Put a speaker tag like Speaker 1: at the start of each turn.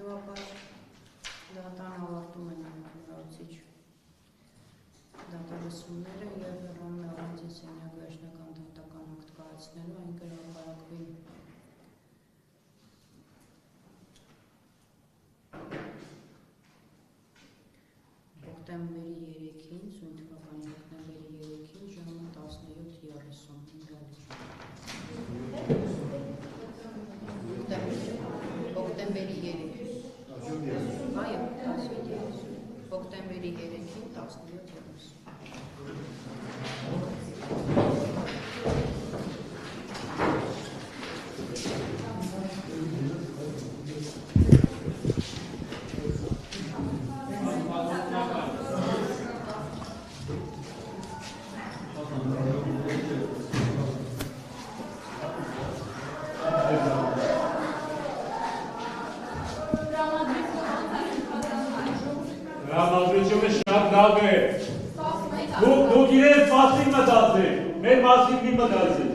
Speaker 1: Հետևաբար դատարան ավարտում են ներկայացուցիչ դատարանները եւ հեռանում է առանձին սենյակ վերջնական դատական ակտ կայացնելու, այն կհրապարակվի հոկտեմբերի 3-ին, սույն թվականի հոկտեմբերի 3-ին ժամը 17:30 հոկտեմբերի 3-ին այո, 17:30 հոկտեմբերի 3-ին 17:30
Speaker 2: Տրամադրությունը շատ լավ է։ Դուք իրենց մասին մտածեք, մեր մասին մի մտածեք։